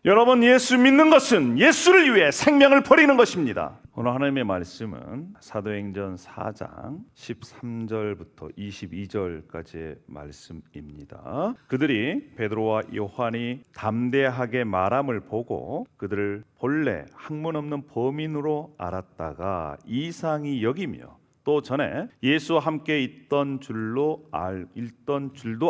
여러분, 예수 믿는 것은 예수를 위해 생명을 버리는 것입니다. 오늘 하나님의 말씀은 사도행전 4장 13절부터 22절까지의 말씀입니다. 그들이 베드로와 요한이 담대하게 말함을 보고 그들을 본래 학문 없는 범인으로 알았다가 이상히 여기며 또 전에 예수와 함께 있던 줄도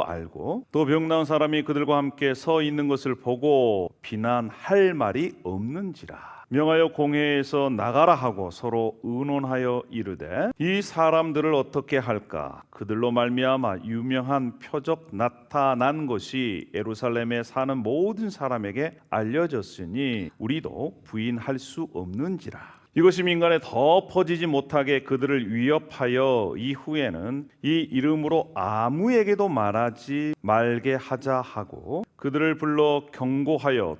알고 또 병 나은 사람이 그들과 함께 서 있는 것을 보고 비난할 말이 없는지라 명하여 공회에서 나가라 하고 서로 의논하여 이르되 이 사람들을 어떻게 할까? 그들로 말미암아 유명한 표적 나타난 것이 예루살렘에 사는 모든 사람에게 알려졌으니 우리도 부인할 수 없는지라. 이것이 민간에 더 퍼지지 못하게 그들을 위협하여 이후에는 이 이름으로 아무에게도 말하지 말게 하자 하고 그들을 불러 경고하여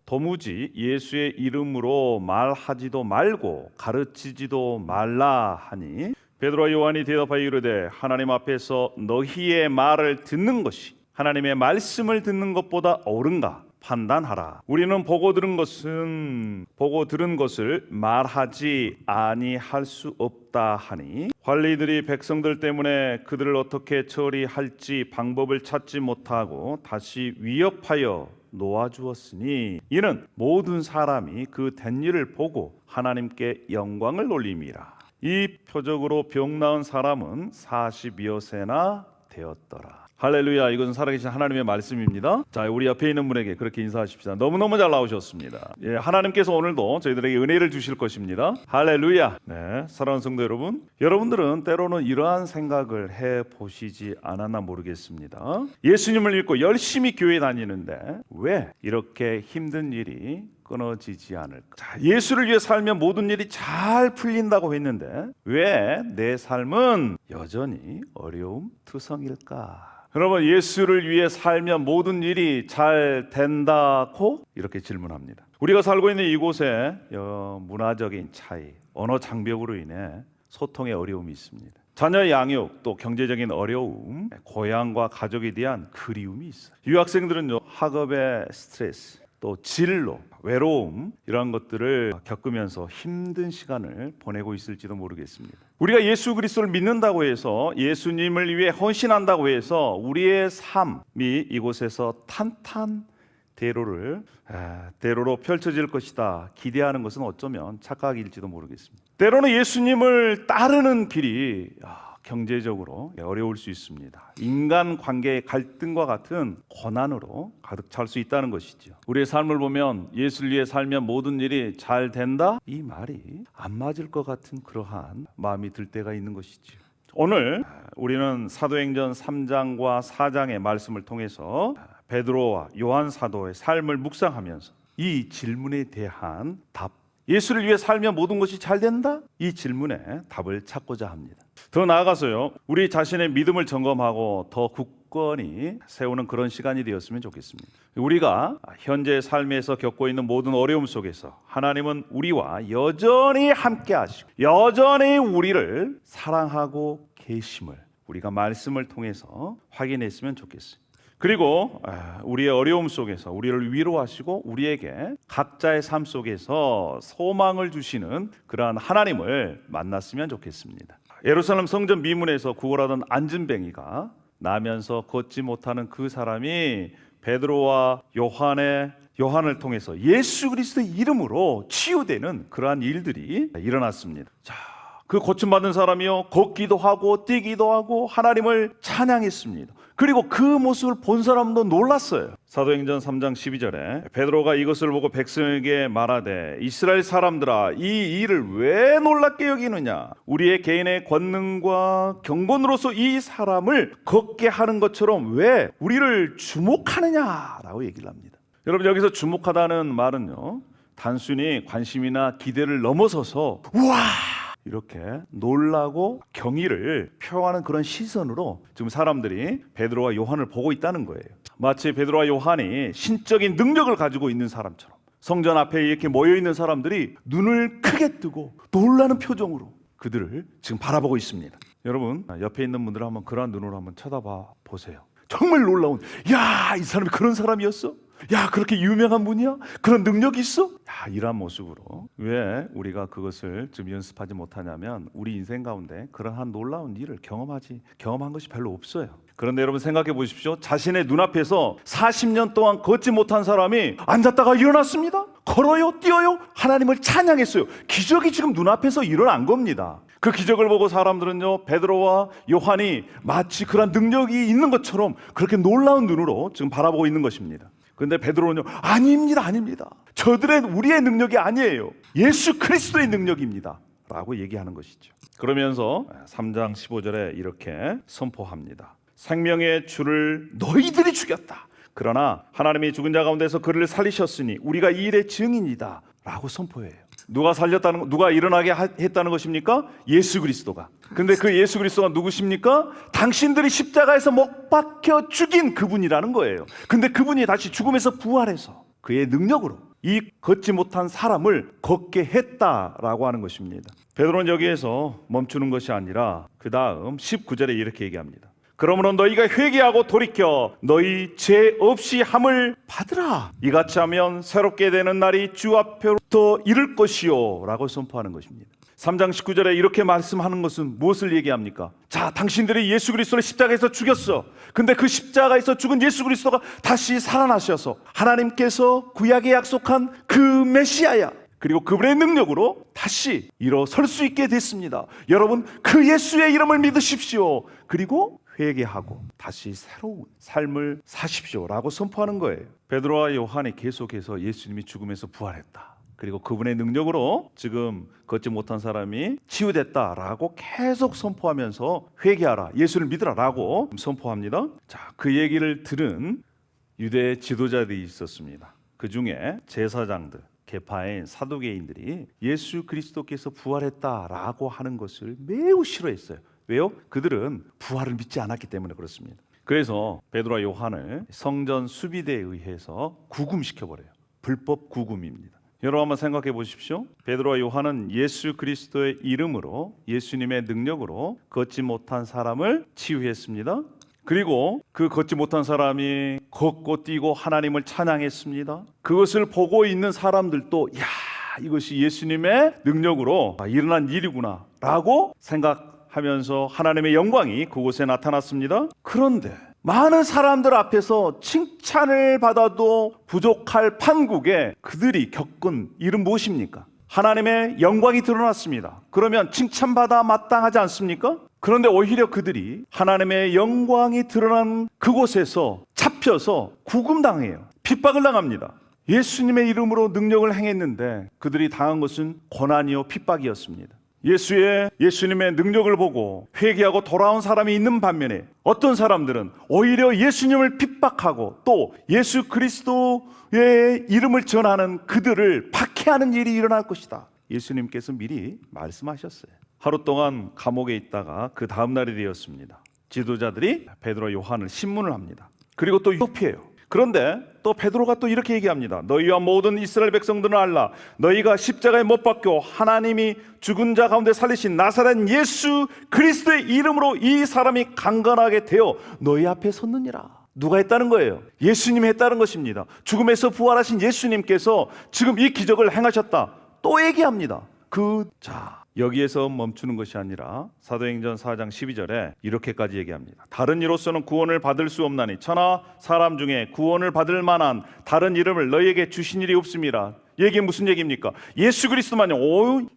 도무지 예수의 이름으로 말하지도 말고 가르치지도 말라 하니 베드로와 요한이 대답하여 이르되 하나님 앞에서 너희의 말을 듣는 것이 하나님의 말씀을 듣는 것보다 옳은가 판단하라. 우리는 보고 들은 것을 말하지 아니할 수 없다 하니 관리들이 백성들 때문에 그들을 어떻게 처리할지 방법을 찾지 못하고 다시 위협하여 놓아주었으니 이는 모든 사람이 그 된 일을 보고 하나님께 영광을 돌림이라. 이 표적으로 병 나은 사람은 40여 세나 되었더라. 할렐루야. 이것은 살아계신 하나님의 말씀입니다. 자, 우리 옆에 있는 분에게 그렇게 인사하십시다. 너무너무 잘 나오셨습니다. 예, 하나님께서 오늘도 저희들에게 은혜를 주실 것입니다. 할렐루야. 네, 사랑하는 성도 여러분, 여러분들은 때로는 이러한 생각을 해보시지 않았나 모르겠습니다. 예수님을 믿고 열심히 교회 다니는데 왜 이렇게 힘든 일이 끊어지지 않을까? 자, 예수를 위해 살면 모든 일이 잘 풀린다고 했는데 왜 내 삶은 여전히 어려움 투성일까? 여러분, 예수를 위해 살면 모든 일이 잘 된다고 이렇게 질문합니다. 우리가 살고 있는 이곳에 문화적인 차이, 언어 장벽으로 인해 소통의 어려움이 있습니다. 자녀 양육, 또 경제적인 어려움, 고향과 가족에 대한 그리움이 있어요. 유학생들은요, 학업의 스트레스, 또 진로, 외로움 이런 것들을 겪으면서 힘든 시간을 보내고 있을지도 모르겠습니다. 우리가 예수 그리스도를 믿는다고 해서 예수님을 위해 헌신한다고 해서 우리의 삶이 이곳에서 대로로 펼쳐질 것이다 기대하는 것은 어쩌면 착각일지도 모르겠습니다. 때로는 예수님을 따르는 길이 경제적으로 어려울 수 있습니다. 인간관계의 갈등과 같은 고난으로 가득 찰 수 있다는 것이죠. 우리의 삶을 보면 예수를 위해 살면 모든 일이 잘 된다? 이 말이 안 맞을 것 같은 그러한 마음이 들 때가 있는 것이죠. 오늘 우리는 사도행전 3장과 4장의 말씀을 통해서 베드로와 요한 사도의 삶을 묵상하면서 이 질문에 대한 답, 예수를 위해 살면 모든 것이 잘 된다? 이 질문에 답을 찾고자 합니다. 더 나아가서요, 우리 자신의 믿음을 점검하고 더 굳건히 세우는 그런 시간이 되었으면 좋겠습니다. 우리가 현재 삶에서 겪고 있는 모든 어려움 속에서 하나님은 우리와 여전히 함께 하시고 여전히 우리를 사랑하고 계심을 우리가 말씀을 통해서 확인했으면 좋겠어요. 그리고 우리의 어려움 속에서 우리를 위로하시고 우리에게 각자의 삶 속에서 소망을 주시는 그러한 하나님을 만났으면 좋겠습니다. 예루살렘 성전 미문에서 구걸하던 안진뱅이가 나면서 걷지 못하는 그 사람이 베드로와 요한을 통해서 예수 그리스도의 이름으로 치유되는 그러한 일들이 일어났습니다. 자, 그 고침받은 사람이요, 걷기도 하고 뛰기도 하고 하나님을 찬양했습니다. 그리고 그 모습을 본 사람도 놀랐어요. 사도행전 3장 12절에 베드로가 이것을 보고 백성에게 말하되 이스라엘 사람들아, 이 일을 왜 놀랍게 여기느냐? 우리의 개인의 권능과 경건으로서 이 사람을 걷게 하는 것처럼 왜 우리를 주목하느냐라고 얘기를 합니다. 여러분, 여기서 주목하다는 말은요, 단순히 관심이나 기대를 넘어서서 우와! 이렇게 놀라고 경의를 표하는 그런 시선으로 지금 사람들이 베드로와 요한을 보고 있다는 거예요. 마치 베드로와 요한이 신적인 능력을 가지고 있는 사람처럼 성전 앞에 이렇게 모여있는 사람들이 눈을 크게 뜨고 놀라는 표정으로 그들을 지금 바라보고 있습니다. 여러분, 옆에 있는 분들 한번 그러한 눈으로 한번 쳐다봐 보세요. 정말 놀라운, 야, 이 사람이 그런 사람이었어? 야, 그렇게 유명한 분이야? 그런 능력이 있어? 야, 이런 모습으로. 왜 우리가 그것을 좀 연습하지 못하냐면 우리 인생 가운데 그러한 놀라운 일을 경험한 것이 별로 없어요. 그런데 여러분 생각해 보십시오. 자신의 눈앞에서 40년 동안 걷지 못한 사람이 앉았다가 일어났습니다. 걸어요, 뛰어요, 하나님을 찬양했어요. 기적이 지금 눈앞에서 일어난 겁니다. 그 기적을 보고 사람들은요, 베드로와 요한이 마치 그런 능력이 있는 것처럼 그렇게 놀라운 눈으로 지금 바라보고 있는 것입니다. 그런데 베드로는요, 아닙니다. 우리의 능력이 아니에요. 예수 그리스도의 능력입니다 라고 얘기하는 것이죠. 그러면서 3장 15절에 이렇게 선포합니다. 생명의 주를 너희들이 죽였다. 그러나 하나님이 죽은 자 가운데서 그를 살리셨으니 우리가 이 일의 증인이다 라고 선포해요. 누가 일어나게 했다는 것입니까? 예수 그리스도가. 근데 그 예수 그리스도가 누구십니까? 당신들이 십자가에서 못 박혀 죽인 그분이라는 거예요. 근데 그분이 다시 죽음에서 부활해서 그의 능력으로 이 걷지 못한 사람을 걷게 했다라고 하는 것입니다. 베드로는 여기에서 멈추는 것이 아니라 그 다음 19절에 이렇게 얘기합니다. 그러므로 너희가 회개하고 돌이켜 너희 죄 없이 함을 받으라. 이같이 하면 새롭게 되는 날이 주 앞에로부터 이를 것이요 라고 선포하는 것입니다. 3장 19절에 이렇게 말씀하는 것은 무엇을 얘기합니까? 자, 당신들이 예수 그리스도를 십자가에서 죽였어. 근데 그 십자가에서 죽은 예수 그리스도가 다시 살아나셔서 하나님께서 구약에 약속한 그 메시아야. 그리고 그분의 능력으로 다시 일어설 수 있게 됐습니다. 여러분, 그 예수의 이름을 믿으십시오. 그리고 회개하고 다시 새로운 삶을 사십시오 라고 선포하는 거예요. 베드로와 요한이 계속해서 예수님이 죽음에서 부활했다, 그리고 그분의 능력으로 지금 걷지 못한 사람이 치유됐다라고 계속 선포하면서 회개하라, 예수를 믿으라 라고 선포합니다. 자, 그 얘기를 들은 유대 지도자들이 있었습니다. 그 중에 제사장들, 계파인 사두개인들이 예수 그리스도께서 부활했다라고 하는 것을 매우 싫어했어요. 왜요? 그들은 부활을 믿지 않았기 때문에 그렇습니다. 그래서 베드로와 요한을 성전 수비대에 의해서 구금시켜버려요. 불법 구금입니다. 여러분 한번 생각해 보십시오. 베드로와 요한은 예수 그리스도의 이름으로, 예수님의 능력으로 걷지 못한 사람을 치유했습니다. 그리고 그 걷지 못한 사람이 걷고 뛰고 하나님을 찬양했습니다. 그것을 보고 있는 사람들도 야, 이것이 예수님의 능력으로 일어난 일이구나 라고 생각하면서 하나님의 영광이 그곳에 나타났습니다. 그런데 많은 사람들 앞에서 칭찬을 받아도 부족할 판국에 그들이 겪은 일은 무엇입니까? 하나님의 영광이 드러났습니다. 그러면 칭찬받아 마땅하지 않습니까? 그런데 오히려 그들이 하나님의 영광이 드러난 그곳에서 잡혀서 구금당해요. 핍박을 당합니다. 예수님의 이름으로 능력을 행했는데 그들이 당한 것은 고난이요 핍박이었습니다. 예수님의 능력을 보고 회개하고 돌아온 사람이 있는 반면에 어떤 사람들은 오히려 예수님을 핍박하고 또 예수 그리스도의 이름을 전하는 그들을 박해하는 일이 일어날 것이다. 예수님께서 미리 말씀하셨어요. 하루 동안 감옥에 있다가 그 다음 날이 되었습니다. 지도자들이 베드로 요한을 신문을 합니다. 그리고 또 유혹해요. 그런데 또 베드로가 또 이렇게 얘기합니다. 너희와 모든 이스라엘 백성들은 알라. 너희가 십자가에 못 박혀 하나님이 죽은 자 가운데 살리신 나사렛 예수 그리스도의 이름으로 이 사람이 강건하게 되어 너희 앞에 섰느니라. 누가 했다는 거예요? 예수님이 했다는 것입니다. 죽음에서 부활하신 예수님께서 지금 이 기적을 행하셨다. 또 얘기합니다. 여기에서 멈추는 것이 아니라 사도행전 4장 12절에 이렇게까지 얘기합니다. 다른 이로서는 구원을 받을 수 없나니 천하 사람 중에 구원을 받을 만한 다른 이름을 너희에게 주신 일이 없음이라. 이게 무슨 얘기입니까? 예수 그리스도만이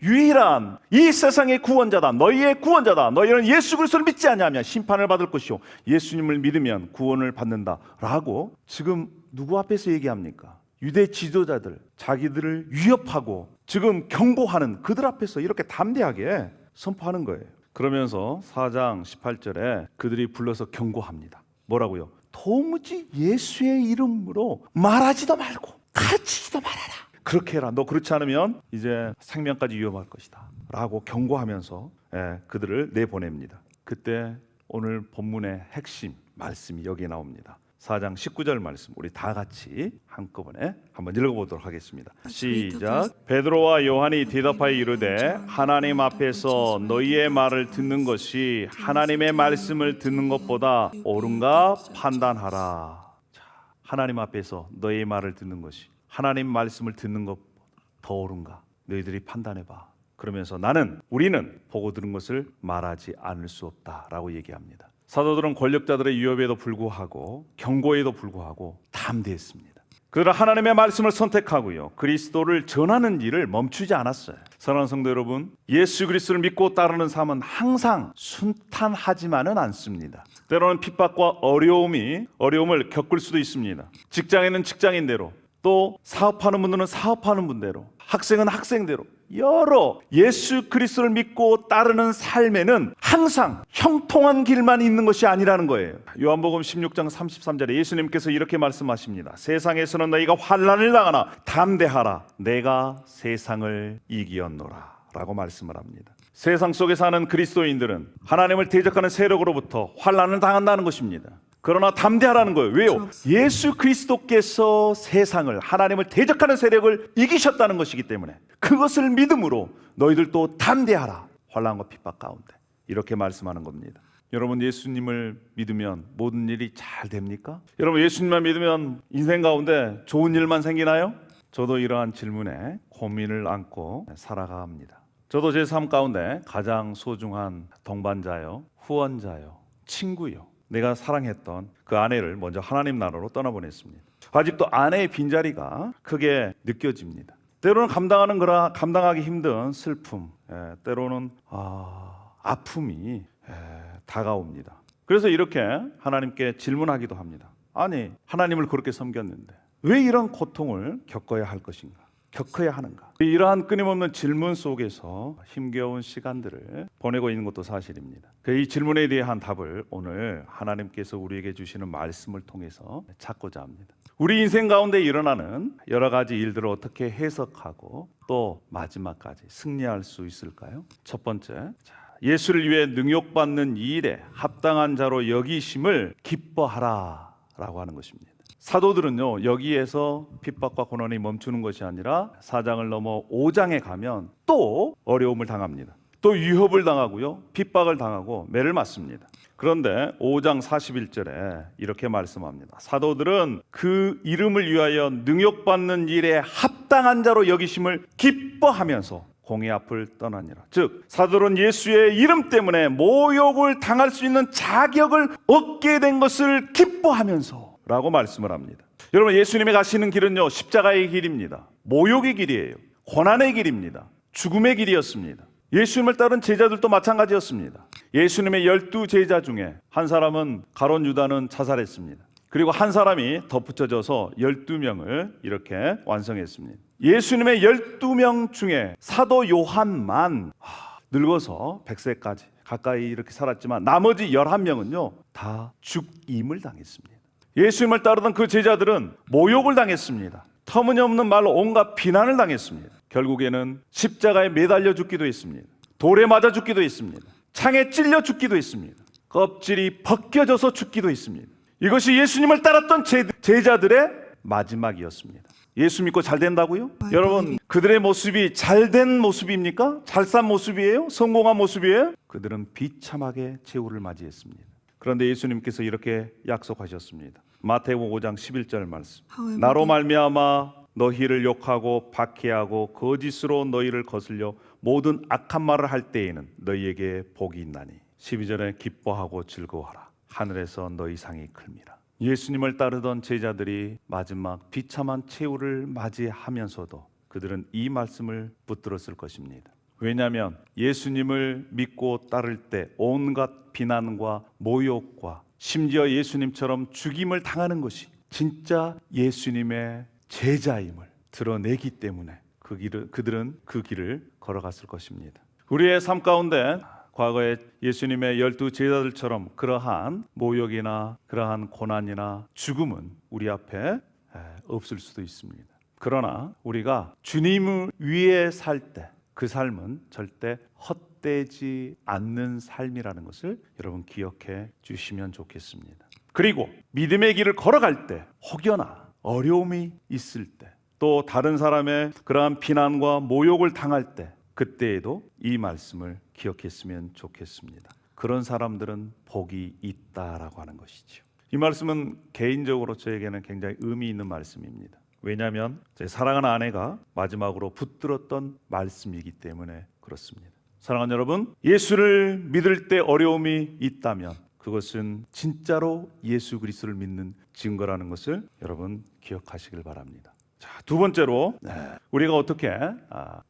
유일한 이 세상의 구원자다. 너희의 구원자다. 너희는 예수 그리스도를 믿지 아니하면 심판을 받을 것이요 예수님을 믿으면 구원을 받는다 라고 지금 누구 앞에서 얘기합니까? 유대 지도자들, 자기들을 위협하고 지금 경고하는 그들 앞에서 이렇게 담대하게 선포하는 거예요. 그러면서 4장 18절에 그들이 불러서 경고합니다. 뭐라고요? 도무지 예수의 이름으로 말하지도 말고 가르치지도 말아라. 그렇게 해라. 너 그렇지 않으면 이제 생명까지 위험할 것이다 라고 경고하면서 그들을 내보냅니다. 그때 오늘 본문의 핵심 말씀이 여기에 나옵니다. 4장 19절 말씀 우리 다 같이 한꺼번에 한번 읽어보도록 하겠습니다. 시작. 베드로와 요한이 대답하여 이르되 하나님 앞에서 너희의 말을 듣는 것이 하나님의 말씀을 듣는 것보다 옳은가 판단하라. 하나님 앞에서 너의 말을 듣는 것이 하나님 말씀을 듣는 것 더 옳은가? 너희들이 판단해봐. 그러면서 우리는 보고 들은 것을 말하지 않을 수 없다라고 얘기합니다. 사도들은 권력자들의 위협에도 불구하고 경고에도 불구하고 담대했습니다. 그들은 하나님의 말씀을 선택하고요, 그리스도를 전하는 일을 멈추지 않았어요. 사랑하는 성도 여러분, 예수 그리스도를 믿고 따르는 삶은 항상 순탄하지만은 않습니다. 때로는 핍박과 어려움을 겪을 수도 있습니다. 직장에는 직장인대로, 또 사업하는 분들은 사업하는 분대로, 학생은 학생대로 여러 예수 그리스도를 믿고 따르는 삶에는 항상 형통한 길만 있는 것이 아니라는 거예요. 요한복음 16장 33절에 예수님께서 이렇게 말씀하십니다. 세상에서는 너희가 환난을 당하나 담대하라, 내가 세상을 이기었노라 라고 말씀을 합니다. 세상 속에 사는 그리스도인들은 하나님을 대적하는 세력으로부터 환난을 당한다는 것입니다. 그러나 담대하라는 거예요. 왜요? 예수 그리스도께서 세상을, 하나님을 대적하는 세력을 이기셨다는 것이기 때문에 그것을 믿음으로 너희들도 담대하라, 환난과 핍박 가운데, 이렇게 말씀하는 겁니다. 여러분, 예수님을 믿으면 모든 일이 잘 됩니까? 여러분, 예수님만 믿으면 인생 가운데 좋은 일만 생기나요? 저도 이러한 질문에 고민을 안고 살아가 합니다. 저도 제 삶 가운데 가장 소중한 동반자요, 후원자요, 친구요, 내가 사랑했던 그 아내를 먼저 하나님 나라로 떠나보냈습니다. 아직도 아내의 빈자리가 크게 느껴집니다. 때로는 감당하기 힘든 슬픔, 때로는 아픔이 다가옵니다. 그래서 이렇게 하나님께 질문하기도 합니다. 아니, 하나님을 그렇게 섬겼는데 왜 이런 고통을 겪어야 할 것인가? 겪어야 하는가? 이러한 끊임없는 질문 속에서 힘겨운 시간들을 보내고 있는 것도 사실입니다. 이 질문에 대한 답을 오늘 하나님께서 우리에게 주시는 말씀을 통해서 찾고자 합니다. 우리 인생 가운데 일어나는 여러 가지 일들을 어떻게 해석하고 또 마지막까지 승리할 수 있을까요? 첫 번째, 예수를 위해 능욕받는 이 일에 합당한 자로 여기심을 기뻐하라 라고 하는 것입니다. 사도들은요, 여기에서 핍박과 고난이 멈추는 것이 아니라 4장을 넘어 5장에 가면 또 어려움을 당합니다. 또 위협을 당하고요, 핍박을 당하고 매를 맞습니다. 그런데 5장 41절에 이렇게 말씀합니다. 사도들은 그 이름을 위하여 능욕받는 일에 합당한 자로 여기심을 기뻐하면서 공의 앞을 떠나니라. 즉, 사도들은 예수의 이름 때문에 모욕을 당할 수 있는 자격을 얻게 된 것을 기뻐하면서 라고 말씀을 합니다. 여러분, 예수님이 가시는 길은요, 십자가의 길입니다. 모욕의 길이에요. 고난의 길입니다. 죽음의 길이었습니다. 예수님을 따른 제자들도 마찬가지였습니다. 예수님의 12제자 중에 한 사람은 가룟 유다는 자살했습니다. 그리고 한 사람이 덧붙여져서 12명을 이렇게 완성했습니다. 예수님의 12명 중에 사도 요한만 늙어서 100세까지 가까이 이렇게 살았지만 나머지 11명은요 다 죽임을 당했습니다. 예수님을 따르던 그 제자들은 모욕을 당했습니다. 터무니없는 말로 온갖 비난을 당했습니다. 결국에는 십자가에 매달려 죽기도 했습니다. 돌에 맞아 죽기도 했습니다. 창에 찔려 죽기도 했습니다. 껍질이 벗겨져서 죽기도 했습니다. 이것이 예수님을 따랐던 제자들의 마지막이었습니다. 예수 믿고 잘 된다고요? 여러분, 그들의 모습이 잘된 모습입니까? 잘 산 모습이에요? 성공한 모습이에요? 그들은 비참하게 최후를 맞이했습니다. 그런데 예수님께서 이렇게 약속하셨습니다. 마태복음 5장 11절 말씀. 나로 말미암아 너희를 욕하고 박해하고 거짓으로 너희를 거슬려 모든 악한 말을 할 때에는 너희에게 복이 있나니 12절에 기뻐하고 즐거워하라. 하늘에서 너희 상이 클미라. 예수님을 따르던 제자들이 마지막 비참한 최후를 맞이하면서도 그들은 이 말씀을 붙들었을 것입니다. 왜냐하면 예수님을 믿고 따를 때 온갖 비난과 모욕과 심지어 예수님처럼 죽임을 당하는 것이 진짜 예수님의 제자임을 드러내기 때문에 그들은 그 길을 걸어갔을 것입니다. 우리의 삶 가운데 과거에 예수님의 12제자들처럼 그러한 모욕이나 그러한 고난이나 죽음은 우리 앞에 없을 수도 있습니다. 그러나 우리가 주님을 위해 살 때 그 삶은 절대 헛되지 않는 삶이라는 것을 여러분 기억해 주시면 좋겠습니다. 그리고 믿음의 길을 걸어갈 때 혹여나 어려움이 있을 때 또 다른 사람의 그러한 비난과 모욕을 당할 때 그때에도 이 말씀을 기억했으면 좋겠습니다. 그런 사람들은 복이 있다라고 하는 것이죠. 이 말씀은 개인적으로 저에게는 굉장히 의미 있는 말씀입니다. 왜냐하면 제 사랑하는 아내가 마지막으로 붙들었던 말씀이기 때문에 그렇습니다. 사랑하는 여러분, 예수를 믿을 때 어려움이 있다면 그것은 진짜로 예수 그리스도를 믿는 증거라는 것을 여러분 기억하시길 바랍니다. 자, 두 번째로 우리가 어떻게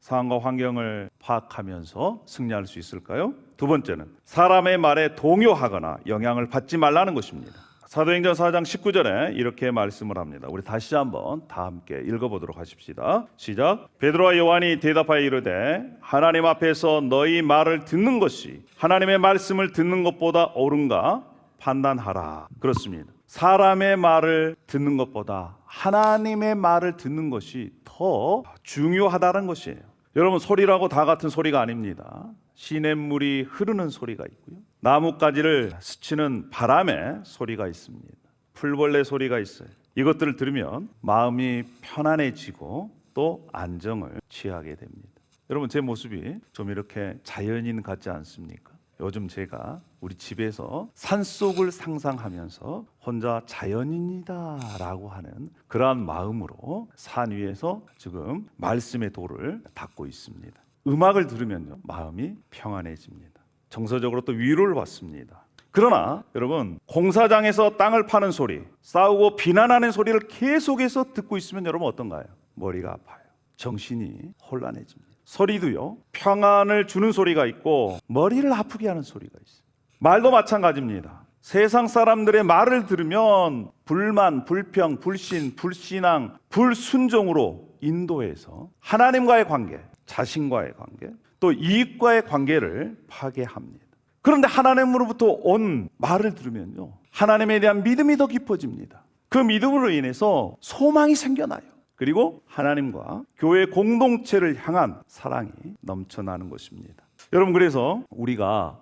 상황과 환경을 파악하면서 승리할 수 있을까요? 두 번째는 사람의 말에 동요하거나 영향을 받지 말라는 것입니다. 사도행전 4장 19절에 이렇게 말씀을 합니다. 우리 다시 한번 다 함께 읽어보도록 하십시다. 시작. 베드로와 요한이 대답하여 이르되 하나님 앞에서 너희 말을 듣는 것이 하나님의 말씀을 듣는 것보다 옳은가 판단하라. 그렇습니다. 사람의 말을 듣는 것보다 하나님의 말을 듣는 것이 더 중요하다는 것이에요. 여러분, 소리라고 다 같은 소리가 아닙니다. 시냇물이 흐르는 소리가 있고요, 나뭇가지를 스치는 바람의 소리가 있습니다. 풀벌레 소리가 있어요. 이것들을 들으면 마음이 편안해지고 또 안정을 취하게 됩니다. 여러분, 제 모습이 좀 이렇게 자연인 같지 않습니까? 요즘 제가 우리 집에서 산속을 상상하면서 혼자 자연인이다라고 하는 그러한 마음으로 산 위에서 지금 말씀의 도를 닦고 있습니다. 음악을 들으면요, 마음이 평안해집니다. 정서적으로 또 위로를 받습니다. 그러나 여러분, 공사장에서 땅을 파는 소리, 싸우고 비난하는 소리를 계속해서 듣고 있으면 여러분 어떤가요? 머리가 아파요. 정신이 혼란해집니다. 소리도요, 평안을 주는 소리가 있고 머리를 아프게 하는 소리가 있어요. 말도 마찬가지입니다. 세상 사람들의 말을 들으면 불만, 불평, 불신, 불신앙, 불순종으로 인도해서 하나님과의 관계, 자신과의 관계, 또 이익과의 관계를 파괴합니다. 그런데 하나님으로부터 온 말을 들으면요, 하나님에 대한 믿음이 더 깊어집니다. 그 믿음으로 인해서 소망이 생겨나요. 그리고 하나님과 교회 공동체를 향한 사랑이 넘쳐나는 것입니다. 여러분, 그래서 우리가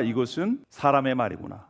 이것은 사람의 말이구나,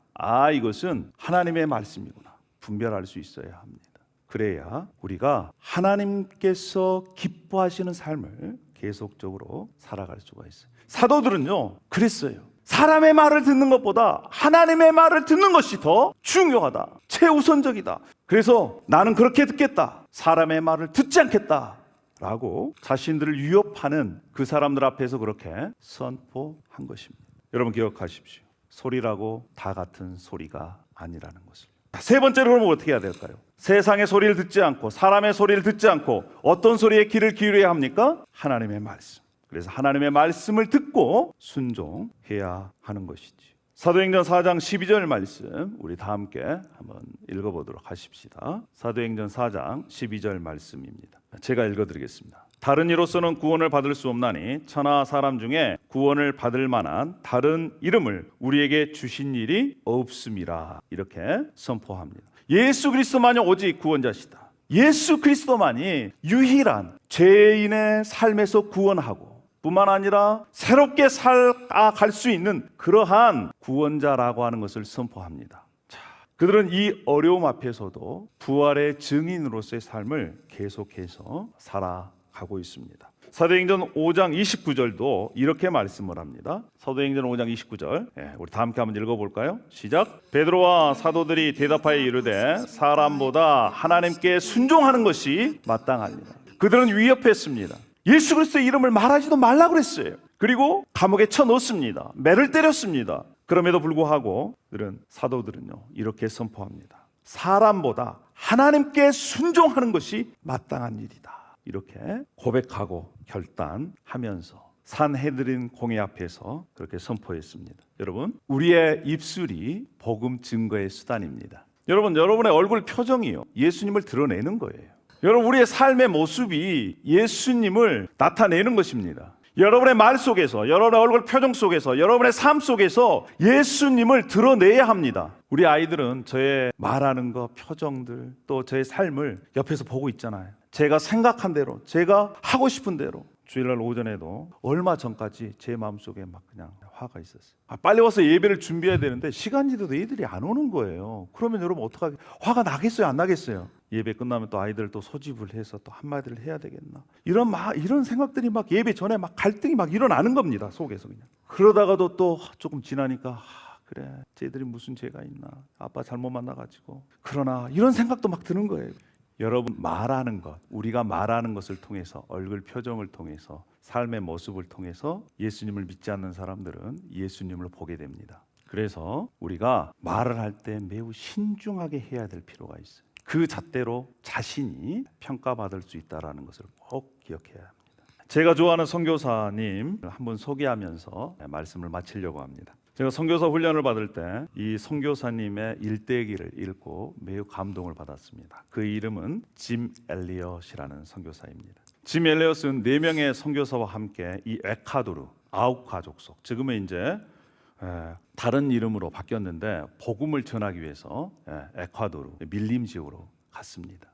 이것은 하나님의 말씀이구나 분별할 수 있어야 합니다. 그래야 우리가 하나님께서 기뻐하시는 삶을 계속적으로 살아갈 수가 있어요. 사도들은요 그랬어요. 사람의 말을 듣는 것보다 하나님의 말을 듣는 것이 더 중요하다, 최우선적이다. 그래서 나는 그렇게 듣겠다, 사람의 말을 듣지 않겠다 라고 자신들을 위협하는 그 사람들 앞에서 그렇게 선포한 것입니다. 여러분 기억하십시오. 소리라고 다 같은 소리가 아니라는 것을. 세 번째로 그러면 어떻게 해야 될까요? 세상의 소리를 듣지 않고 사람의 소리를 듣지 않고 어떤 소리에 귀를 기울여야 합니까? 하나님의 말씀. 그래서 하나님의 말씀을 듣고 순종해야 하는 것이지. 사도행전 4장 12절 말씀 우리 다 함께 한번 읽어보도록 하십시다. 사도행전 4장 12절 말씀입니다. 제가 읽어드리겠습니다. 다른 이로서는 구원을 받을 수 없나니 천하 사람 중에 구원을 받을 만한 다른 이름을 우리에게 주신 일이 없음이라. 이렇게 선포합니다. 예수 그리스도만이 오직 구원자시다. 예수 그리스도만이 유일한 죄인의 삶에서 구원하고 뿐만 아니라 새롭게 살아갈 수 있는 그러한 구원자라고 하는 것을 선포합니다. 자, 그들은 이 어려움 앞에서도 부활의 증인으로서의 삶을 계속해서 살아가고 있습니다. 사도행전 5장 29절도 이렇게 말씀을 합니다. 사도행전 5장 29절 우리 다 함께 한번 읽어볼까요? 시작. 베드로와 사도들이 대답하여 이르되 사람보다 하나님께 순종하는 것이 마땅합니다. 그들은 위협했습니다. 예수 그리스도의 이름을 말하지도 말라 그랬어요. 그리고 감옥에 쳐넣습니다. 매를 때렸습니다. 그럼에도 불구하고 사도들은요 이렇게 선포합니다. 사람보다 하나님께 순종하는 것이 마땅한 일이다. 이렇게 고백하고 결단하면서 산헤드린 공회 앞에서 그렇게 선포했습니다. 여러분, 우리의 입술이 복음 증거의 수단입니다. 여러분의 얼굴 표정이요 예수님을 드러내는 거예요. 여러분, 우리의 삶의 모습이 예수님을 나타내는 것입니다. 여러분의 말 속에서, 여러분의 얼굴 표정 속에서, 여러분의 삶 속에서 예수님을 드러내야 합니다. 우리 아이들은 저의 말하는 거, 표정들, 또 저의 삶을 옆에서 보고 있잖아요. 제가 생각한 대로, 제가 하고 싶은 대로. 주일날 오전에도 얼마 전까지 제 마음속에 막 그냥 화가 있었어요. 빨리 와서 예배를 준비해야 되는데 시간이 돼도 애들이 안 오는 거예요. 그러면 여러분 어떡하게, 화가 나겠어요, 안 나겠어요? 예배 끝나면 또 아이들 또 소집을 해서 또 한마디를 해야 되겠나, 이런 생각들이 막 예배 전에 막 갈등이 막 일어나는 겁니다, 속에서. 그냥 그러다가도 또 조금 지나니까 그래, 쟤들이 무슨 죄가 있나, 아빠 잘못 만나가지고. 그러나 이런 생각도 막 드는 거예요. 여러분, 말하는 것, 우리가 말하는 것을 통해서, 얼굴 표정을 통해서, 삶의 모습을 통해서 예수님을 믿지 않는 사람들은 예수님을 보게 됩니다. 그래서 우리가 말을 할 때 매우 신중하게 해야 될 필요가 있어요. 그 잣대로 자신이 평가받을 수 있다는 것을 꼭 기억해야 합니다. 제가 좋아하는 선교사님 한번 소개하면서 말씀을 마치려고 합니다. 제가 선교사 훈련을 받을 때 이 선교사님의 일대기를 읽고 매우 감동을 받았습니다. 그 이름은 짐 엘리엇이라는 선교사입니다. 짐 엘리엇은 4명의 선교사와 함께 이 에콰도르 아웃 가족속, 지금은 이제 다른 이름으로 바뀌었는데 복음을 전하기 위해서 에콰도르 밀림 지역으로 갔습니다.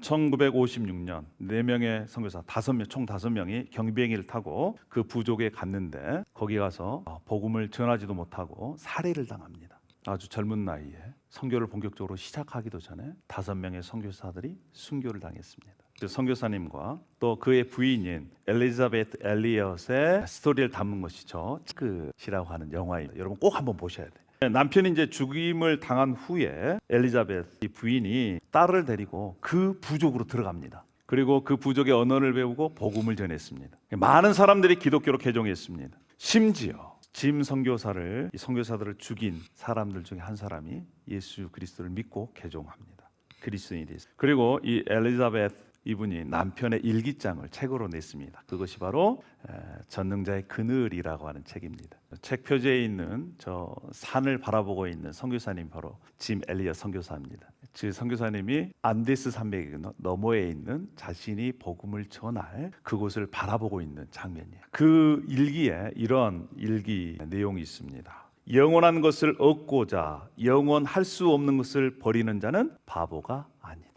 1956년 4명의 선교사 총 5명이 경비행기를 타고 그 부족에 갔는데 거기 가서 복음을 전하지도 못하고 살해를 당합니다. 아주 젊은 나이에 선교를 본격적으로 시작하기도 전에 5명의 선교사들이 순교를 당했습니다. 그 선교사님과 또 그의 부인인 엘리자베트 엘리엇의 스토리를 담은 것이 저 치크시라고 하는 영화예요. 여러분 꼭 한번 보셔야 돼요. 남편이 이제 죽임을 당한 후에 엘리자베트 부인이 딸을 데리고 그 부족으로 들어갑니다. 그리고 그 부족의 언어를 배우고 복음을 전했습니다. 많은 사람들이 기독교로 개종했습니다. 심지어 짐 선교사를, 이 선교사들을 죽인 사람들 중에 한 사람이 예수 그리스도를 믿고 개종합니다. 그리스도인이 됐어요. 그리고 이 엘리자베트 이분이 남편의 일기장을 책으로 냈습니다. 그것이 바로 전능자의 그늘이라고 하는 책입니다. 책 표지에 있는 저 산을 바라보고 있는 선교사님 바로 짐 엘리엇 선교사입니다. 그 선교사님이 안데스 산맥 너머에 있는 자신이 복음을 전할 그곳을 바라보고 있는 장면이에요. 그 일기에 이런 일기 내용이 있습니다. 영원한 것을 얻고자 영원할 수 없는 것을 버리는 자는 바보가 아니다.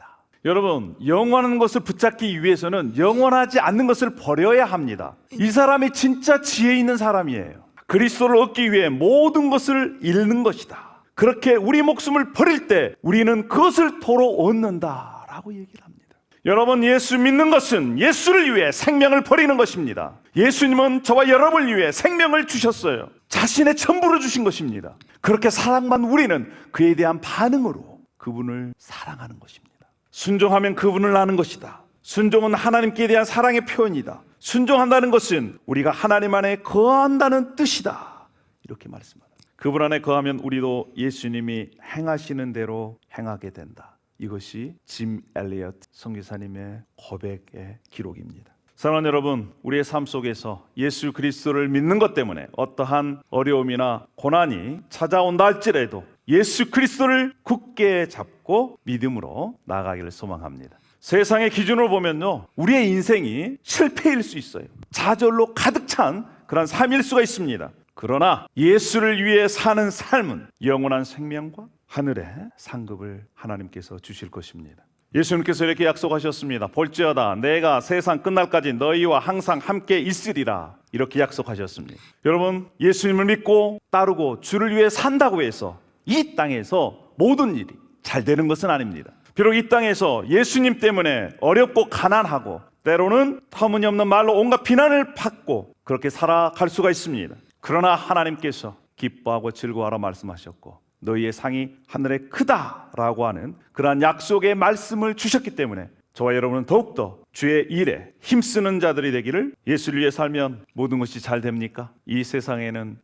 여러분, 영원한 것을 붙잡기 위해서는 영원하지 않는 것을 버려야 합니다. 이 사람이 진짜 지혜 있는 사람이에요. 그리스도를 얻기 위해 모든 것을 잃는 것이다. 그렇게 우리 목숨을 버릴 때 우리는 그것을 도로 얻는다라고 얘기를 합니다. 여러분, 예수 믿는 것은 예수를 위해 생명을 버리는 것입니다. 예수님은 저와 여러분을 위해 생명을 주셨어요. 자신의 전부를 주신 것입니다. 그렇게 사랑받는 우리는 그에 대한 반응으로 그분을 사랑하는 것입니다. 순종하면 그분을 아는 것이다. 순종은 하나님께 대한 사랑의 표현이다. 순종한다는 것은 우리가 하나님 안에 거한다는 뜻이다. 이렇게 말씀합니다. 그분 안에 거하면 우리도 예수님이 행하시는 대로 행하게 된다. 이것이 짐 엘리엇 선교사님의 고백의 기록입니다. 사랑하는 여러분, 우리의 삶 속에서 예수 그리스도를 믿는 것 때문에 어떠한 어려움이나 고난이 찾아온다 할지라도 예수 그리스도를 굳게 잡고 믿음으로 나아가기를 소망합니다. 세상의 기준으로 보면요, 우리의 인생이 실패일 수 있어요. 좌절로 가득 찬 그런 삶일 수가 있습니다. 그러나 예수를 위해 사는 삶은 영원한 생명과 하늘의 상급을 하나님께서 주실 것입니다. 예수님께서 이렇게 약속하셨습니다. 볼지어다 내가 세상 끝날까지 너희와 항상 함께 있으리라. 이렇게 약속하셨습니다. 여러분, 예수님을 믿고 따르고 주를 위해 산다고 해서 이 땅에서 모든 일이 잘 되는 것은 아닙니다. 비록 이 땅에서 예수님 때문에 어렵고 가난하고 때로는 터무니없는 말로 온갖 비난을 받고 그렇게 살아갈 수가 있습니다. 그러나 하나님께서 기뻐하고 즐거워하라 말씀하셨고 너희의 상이 하늘에 크다라고 하는 그러한 약속의 말씀을 주셨기 때문에 저와 여러분은 더욱더 주의 일에 힘쓰는 자들이 되기를. 예수를 위해 살면 모든 것이 잘 됩니까? 이 세상에서는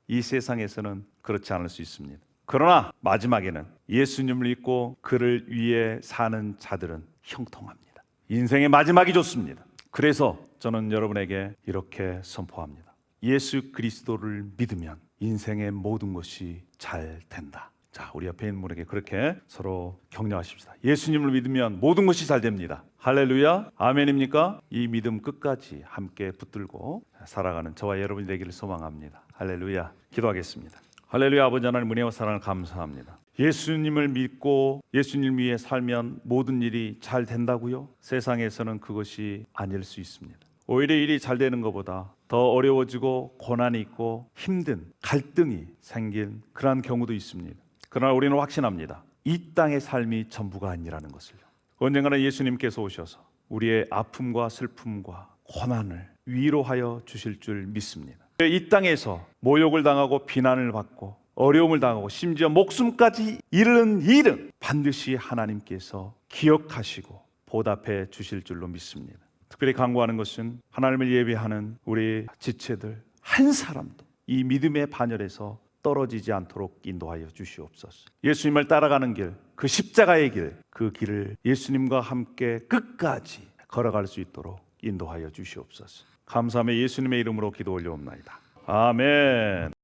그렇지 않을 수 있습니다. 그러나 마지막에는 예수님을 믿고 그를 위해 사는 자들은 형통합니다. 인생의 마지막이 좋습니다. 그래서 저는 여러분에게 이렇게 선포합니다. 예수 그리스도를 믿으면 인생의 모든 것이 잘 된다. 자, 우리 옆에 있는 분에게 그렇게 서로 격려하십시다. 예수님을 믿으면 모든 것이 잘 됩니다. 할렐루야, 아멘입니까? 이 믿음 끝까지 함께 붙들고 살아가는 저와 여러분이 되기를 소망합니다. 할렐루야. 기도하겠습니다. 할렐루야. 아버지 하나님, 은혜와 사랑을 감사합니다. 예수님을 믿고 예수님 위해 살면 모든 일이 잘 된다고요? 세상에서는 그것이 아닐 수 있습니다. 오히려 일이 잘 되는 것보다 더 어려워지고 고난이 있고 힘든 갈등이 생긴 그러한 경우도 있습니다. 그러나 우리는 확신합니다. 이 땅의 삶이 전부가 아니라는 것을요. 언젠가는 예수님께서 오셔서 우리의 아픔과 슬픔과 고난을 위로하여 주실 줄 믿습니다. 이 땅에서 모욕을 당하고 비난을 받고 어려움을 당하고 심지어 목숨까지 잃은 일은 반드시 하나님께서 기억하시고 보답해 주실 줄로 믿습니다. 특별히 간구하는 것은 하나님을 예배하는 우리 지체들 한 사람도 이 믿음의 반열에서 떨어지지 않도록 인도하여 주시옵소서. 예수님을 따라가는 길, 그 십자가의 길, 그 길을 예수님과 함께 끝까지 걸어갈 수 있도록 인도하여 주시옵소서. 감사하며 예수님의 이름으로 기도 올려옵나이다. 아멘.